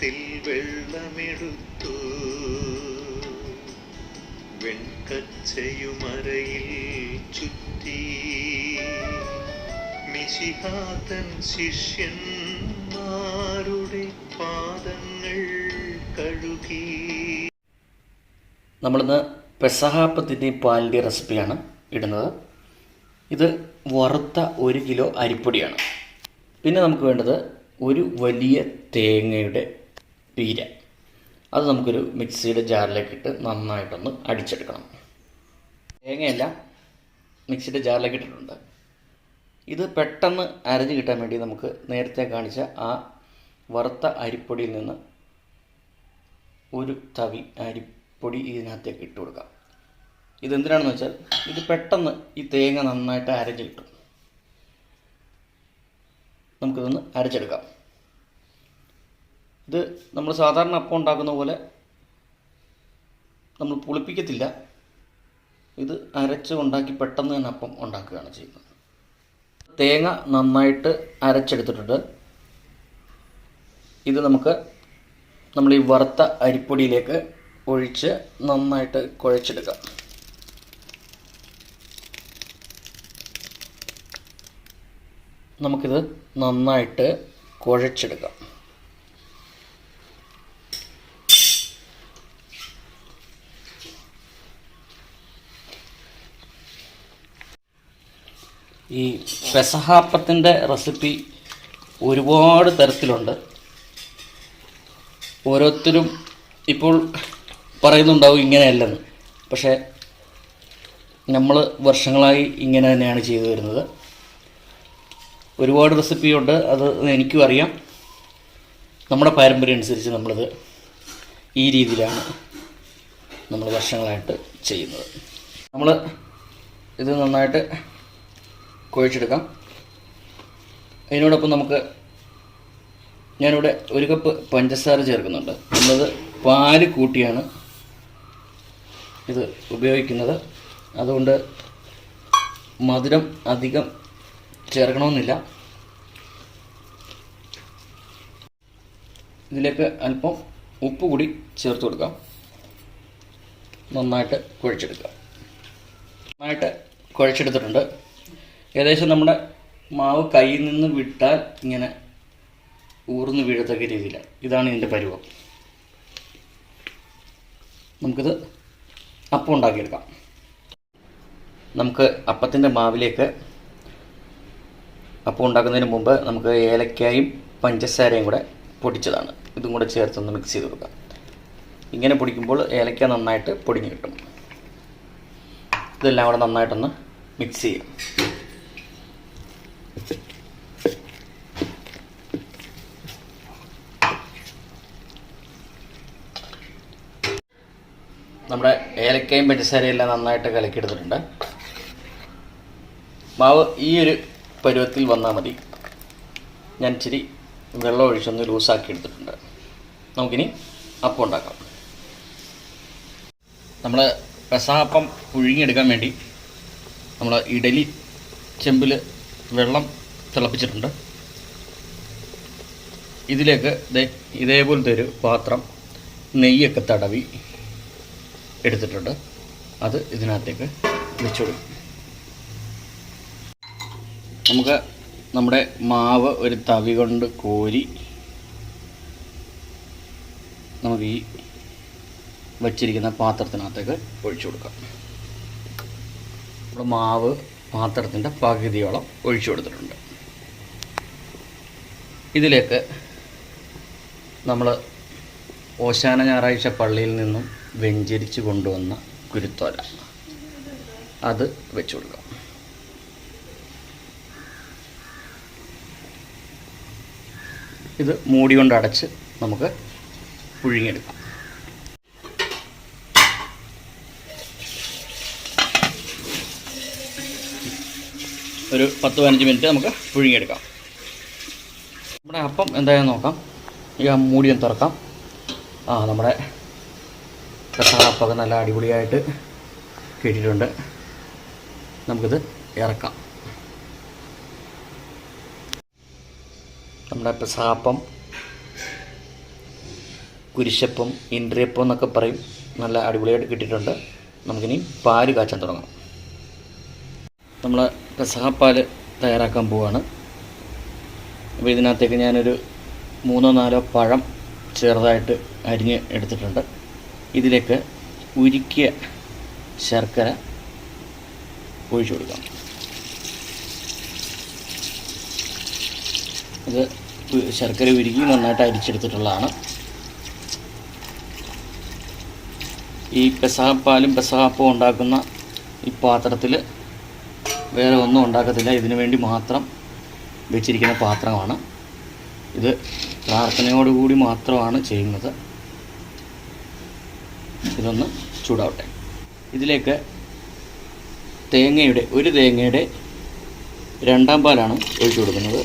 പാത്രത്തിൽ വെള്ളമെടുത്തു വെൺകച്ചയുമറയിൽ ചുറ്റി മിശിഹാതൻ ശിഷ്യന്മാരുടെ പാദങ്ങൾ കഴുകി. നമ്മളിന്ന് പെസഹാപ്പത്തിൻ്റെയും പാലിൻ്റെയും റെസിപ്പിയാണ് ഇടുന്നത്. ഇത് വറുത്ത 1 കിലോ അരിപ്പൊടിയാണ്. പിന്നെ നമുക്ക് വേണ്ടത് ഒരു വലിയ തേങ്ങയുടെ പീര. അത് നമുക്കൊരു മിക്സിയുടെ ജാറിലേക്ക് ഇട്ട് നന്നായിട്ടൊന്ന് അടിച്ചെടുക്കണം. തേങ്ങയെല്ലാം മിക്സിയുടെ ജാറിലേക്ക് ഇട്ടിട്ടുണ്ട്. ഇത് പെട്ടെന്ന് അരഞ്ഞ് കിട്ടാൻ വേണ്ടി നമുക്ക് നേരത്തെ കാണിച്ച ആ വറുത്ത അരിപ്പൊടിയിൽ നിന്ന് ഒരു തവി അരിപ്പൊടി ഇതിനകത്തേക്ക് ഇട്ട് കൊടുക്കാം. ഇതെന്തിനാണെന്ന് വെച്ചാൽ ഇത് പെട്ടെന്ന് ഈ തേങ്ങ നന്നായിട്ട് അരഞ്ഞ് കിട്ടും. നമുക്കിതൊന്ന് അരച്ചെടുക്കാം. ഇത് നമ്മൾ സാധാരണ അപ്പം ഉണ്ടാക്കുന്ന പോലെ നമ്മൾ പുളിപ്പിക്കത്തില്ല. ഇത് അരച്ച് ഉണ്ടാക്കി പെട്ടെന്ന് തന്നെ അപ്പം ഉണ്ടാക്കുകയാണ് ചെയ്യുന്നത്. തേങ്ങ നന്നായിട്ട് അരച്ചെടുത്തിട്ടുണ്ട്. ഇത് നമ്മൾ ഈ വറുത്ത അരിപ്പൊടിയിലേക്ക് ഒഴിച്ച് നന്നായിട്ട് കുഴച്ചെടുക്കാം. നമുക്കിത് നന്നായിട്ട് കുഴച്ചെടുക്കാം. ഈ പെസഹാപ്പത്തിൻ്റെ റെസിപ്പി ഒരുപാട് തരത്തിലുണ്ട്. ഓരോരുത്തരും ഇപ്പോൾ പറയുന്നുണ്ടാവും ഇങ്ങനെയല്ലെന്ന്. പക്ഷേ നമ്മൾ വർഷങ്ങളായി ഇങ്ങനെ തന്നെയാണ് ചെയ്തു വരുന്നത്. ഒരുപാട് റെസിപ്പിയുണ്ട്, അത് എനിക്കും അറിയാം. നമ്മുടെ പാരമ്പര്യം അനുസരിച്ച് നമ്മളിത് ഈ രീതിയിലാണ് നമ്മൾ വർഷങ്ങളായിട്ട് ചെയ്യുന്നത്. നമ്മൾ ഇത് നന്നായിട്ട് കുഴച്ചെടുക്കാം. അതിനോടൊപ്പം ഞാനിവിടെ 1 കപ്പ് പഞ്ചസാര ചേർക്കുന്നുണ്ട്. നമ്മളത് പാല് കൂട്ടിയാണ് ഇത് ഉപയോഗിക്കുന്നത്. അതുകൊണ്ട് മധുരം അധികം ചേർക്കണമെന്നില്ല. ഇതിലേക്ക് അല്പം ഉപ്പ് കൂടി ചേർത്ത് കൊടുക്കാം. നന്നായിട്ട് കുഴച്ചെടുത്തിട്ടുണ്ട്. ഏകദേശം നമ്മുടെ മാവ് കയ്യിൽ നിന്ന് വിട്ടാൽ ഇങ്ങനെ ഊർന്ന് വീഴത്തക്ക രീതിയിലാണ്. ഇതാണ് ഇതിൻ്റെ പരുവം. നമുക്കിത് അപ്പം ഉണ്ടാക്കിയെടുക്കാം. നമുക്ക് അപ്പത്തിൻ്റെ മാവിലേക്ക് അപ്പം ഉണ്ടാക്കുന്നതിന് മുമ്പ് നമുക്ക് ഏലക്കായും പഞ്ചസാരയും കൂടെ പൊടിച്ചതാണ്. ഇതും കൂടെ ചേർത്തൊന്ന് മിക്സ് ചെയ്ത് കൊടുക്കാം. ഇങ്ങനെ പൊടിക്കുമ്പോൾ ഏലക്ക നന്നായിട്ട് പൊടിഞ്ഞ് കിട്ടും. ഇതെല്ലാം കൂടെ നന്നായിട്ടൊന്ന് മിക്സ് ചെയ്യാം. നമ്മുടെ ഏലക്കയും പഞ്ചസാരയും എല്ലാം നന്നായിട്ട് കലക്കിയെടുത്തിട്ടുണ്ട്. മാവ് ഈ ഒരു പരുവത്തിൽ വന്നാൽ മതി. ഞാൻ ഇച്ചിരി വെള്ളം ഒഴിച്ചൊന്ന് ലൂസാക്കി എടുത്തിട്ടുണ്ട്. നമുക്കിനി അപ്പം ഉണ്ടാക്കാം. നമ്മൾ പെസഹാപ്പം പുഴുങ്ങിയെടുക്കാൻ വേണ്ടി നമ്മൾ ഇഡലി ചെമ്പിൽ വെള്ളം തിളപ്പിച്ചിട്ടുണ്ട്. ഇതിലേക്ക് ഇതേപോലത്തെ ഒരു പാത്രം നെയ്യൊക്കെ തടവി എടുത്തിട്ടുണ്ട്. അത് ഇതിനകത്തേക്ക് വെച്ചുകൊടുക്കും. നമുക്ക് നമ്മുടെ മാവ് ഒരു തവി കൊണ്ട് കോരി നമുക്ക് ഈ വച്ചിരിക്കുന്ന പാത്രത്തിനകത്തേക്ക് ഒഴിച്ചു കൊടുക്കാം. നമ്മുടെ മാവ് പാത്രത്തിൻ്റെ പകുതിയോളം ഒഴിച്ചു കൊടുത്തിട്ടുണ്ട്. ഇതിലേക്ക് നമ്മൾ ഓശാന ഞായറാഴ്ച പള്ളിയിൽ നിന്നും വെഞ്ചരിച്ച് കൊണ്ടുവന്ന കുരുത്തോല അത് വെച്ചു കൊടുക്കാം. ഇത് മൂടി കൊണ്ട് അടച്ച് നമുക്ക് പുഴുങ്ങിയെടുക്കാം. ഒരു 10-15 മിനിറ്റ് നമുക്ക് പുഴുങ്ങിയെടുക്കാം. നമ്മുടെ അപ്പം എന്തായാലും നോക്കാം. ഈ മൂടിയും തുറക്കാം. നമ്മുടെ പെസഹാപ്പൊക്കെ നല്ല അടിപൊളിയായിട്ട് കിട്ടിയിട്ടുണ്ട്. നമുക്കിത് ഇറക്കാം. നമ്മുടെ പെസഹാപ്പം കുരിശപ്പം, ഇൻട്രിയപ്പം എന്നൊക്കെ പറയും. നല്ല അടിപൊളിയായിട്ട് കിട്ടിയിട്ടുണ്ട്. നമുക്കിനി പാല് കാച്ചാൻ തുടങ്ങാം. നമ്മൾ പെസഹപ്പാൽ തയ്യാറാക്കാൻ പോവുകയാണ്. അപ്പോൾ ഇതിനകത്തേക്ക് ഞാനൊരു 3-4 പഴം ചെറുതായിട്ട് അരിഞ്ഞ് എടുത്തിട്ടുണ്ട്. ഇതിലേക്ക് ഉരുക്കിയ ശർക്കര ഒഴിച്ചു കൊടുക്കാം. ഇത് ശർക്കര ഉരുക്കി നന്നായിട്ട് അരിച്ചെടുത്തിട്ടുള്ളതാണ്. ഈ പെസഹപ്പാലും പെസഹപ്പവും ഉണ്ടാക്കുന്ന ഈ പാത്രത്തിൽ വേറെ ഒന്നും ഉണ്ടാക്കത്തില്ല. ഇതിനു വേണ്ടി മാത്രം വെച്ചിരിക്കുന്ന പാത്രമാണ് ഇത്. പ്രാർത്ഥനയോടുകൂടി മാത്രമാണ് ചെയ്യുന്നത്. ഇതൊന്ന് ചൂടാവട്ടെ. ഇതിലേക്ക് ഒരു തേങ്ങയുടെ 2ാം പാലാണ് ഒഴിച്ചു കൊടുക്കുന്നത്.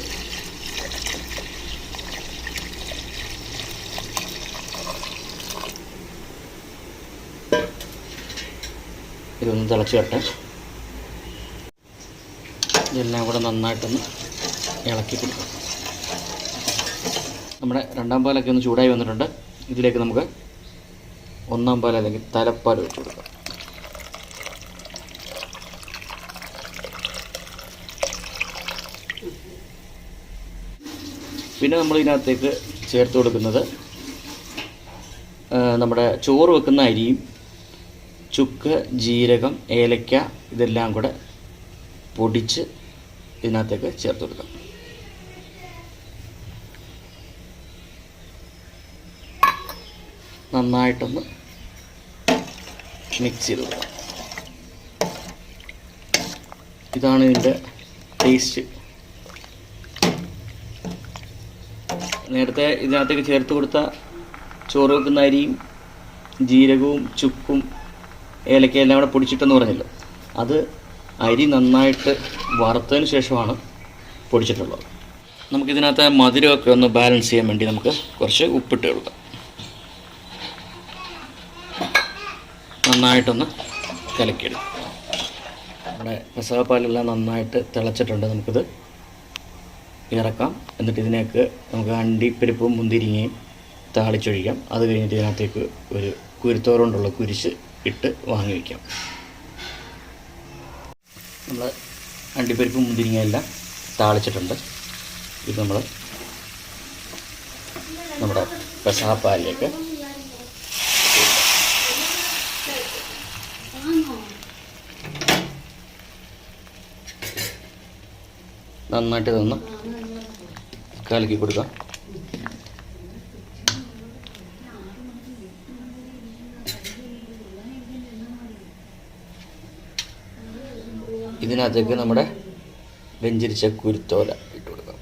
ഇതൊന്ന് തിളച്ച് വരട്ടെ. ഇതെല്ലാം കൂടെ നന്നായിട്ടൊന്ന് ഇളക്കി കൊടുക്കാം. നമ്മുടെ 2ാം പാലൊക്കെ ഒന്ന് ചൂടായി വന്നിട്ടുണ്ട്. ഇതിലേക്ക് നമുക്ക് 1ാം പാൽ അല്ലെങ്കിൽ തലപ്പാൽ ഒഴിച്ചു കൊടുക്കാം. പിന്നെ നമ്മൾ ഇതിനകത്തേക്ക് ചേർത്ത് കൊടുക്കുന്നത് നമ്മുടെ ചോറ് വെക്കുന്ന അരിയും ചുക്ക്, ജീരകം, ഏലക്ക ഇതെല്ലാം കൂടെ പൊടിച്ച് ഇതിനകത്തേക്ക് ചേർത്ത് കൊടുക്കാം. നന്നായിട്ടൊന്ന് മിക്സ് ചെയ്ത് കൊടുക്കാം. ഇതാണ് ഇതിൻ്റെ ടേസ്റ്റ്. നേരത്തെ ഇതിനകത്തേക്ക് ചേർത്ത് കൊടുത്ത ചോറ് വെക്കുന്ന അരിയും ജീരകവും ചുക്കും ഏലക്കയും എല്ലാം കൂടെ പൊടിച്ചിട്ടെന്ന് പറഞ്ഞല്ലോ, അത് അരി നന്നായിട്ട് വറുത്തതിന് ശേഷമാണ് പൊടിച്ചിട്ടുള്ളത്. നമുക്കിതിനകത്ത് മധുരമൊക്കെ ഒന്ന് ബാലൻസ് ചെയ്യാൻ വേണ്ടി നമുക്ക് കുറച്ച് ഉപ്പിട്ട് കൊടുക്കാം. നന്നായിട്ടൊന്ന് കലക്കിയെടുക്കും. നമ്മുടെ പെസഹപ്പാലെല്ലാം നന്നായിട്ട് തിളച്ചിട്ടുണ്ട്. നമുക്കിത് ഇറക്കാം. എന്നിട്ട് ഇതിനേക്ക് നമുക്ക് അണ്ടിപ്പരിപ്പും മുന്തിരിങ്ങയും താളിച്ചൊഴിക്കാം. അത് കഴിഞ്ഞിട്ട് ഇതിനകത്തേക്ക് ഒരു കുരുത്തോറ് കൊണ്ടുള്ള കുരിശ് ഇട്ട് വാങ്ങി വയ്ക്കാം. നമ്മൾ അണ്ടിപ്പരിപ്പും മുന്തിരിങ്ങയെല്ലാം താളിച്ചിട്ടുണ്ട്. ഇത് നമ്മൾ നമ്മുടെ പെസഹപ്പാലിലേക്ക് നന്നായിട്ട് ഇതൊന്ന് കലക്കി കൊടുക്കാം. ഇതിനകത്തേക്ക് നമ്മുടെ വെഞ്ചരിച്ച കുരുത്തോല ഇട്ട് കൊടുക്കാം.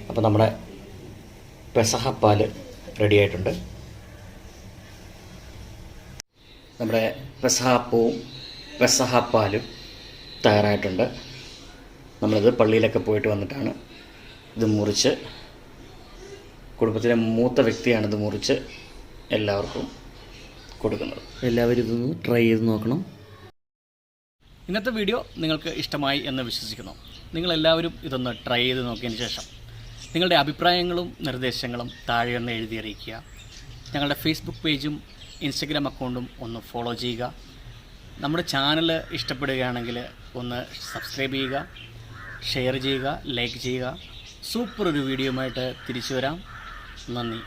അപ്പോൾ നമ്മുടെ പെസഹപ്പാൽ റെഡി ആയിട്ടുണ്ട്. നമ്മുടെ പെസഹപ്പവും പെസഹപ്പാലും തയ്യാറായിട്ടുണ്ട്. നമ്മളിത് പള്ളിയിലൊക്കെ പോയിട്ട് വന്നിട്ടാണ് ഇത് മുറിച്ച്, കുടുംബത്തിലെ മൂത്ത വ്യക്തിയാണിത് മുറിച്ച് എല്ലാവർക്കും കൊടുക്കുന്നത്. എല്ലാവരും ഇതൊന്ന് ട്രൈ ചെയ്ത് നോക്കണം. ഇന്നത്തെ വീഡിയോ നിങ്ങൾക്ക് ഇഷ്ടമായി എന്ന് വിശ്വസിക്കുന്നു. നിങ്ങളെല്ലാവരും ഇതൊന്ന് ട്രൈ ചെയ്ത് നോക്കിയതിന് ശേഷം നിങ്ങളുടെ അഭിപ്രായങ്ങളും നിർദ്ദേശങ്ങളും താഴെ ഒന്ന് എഴുതി അറിയിക്കുക. ഞങ്ങളുടെ ഫേസ്ബുക്ക് പേജും ഇൻസ്റ്റഗ്രാം അക്കൗണ്ടും ഒന്ന് ഫോളോ ചെയ്യുക. നമ്മുടെ ചാനൽ ഇഷ്ടപ്പെടുകയാണെങ്കിൽ ഒന്ന് സബ്സ്ക്രൈബ് ചെയ്യുക, ഷെയർ ചെയ്യുക, ലൈക്ക് ചെയ്യുക. സൂപ്പർ ഒരു വീഡിയോയുമായിട്ട് തിരിച്ചു വരാം. നന്ദി.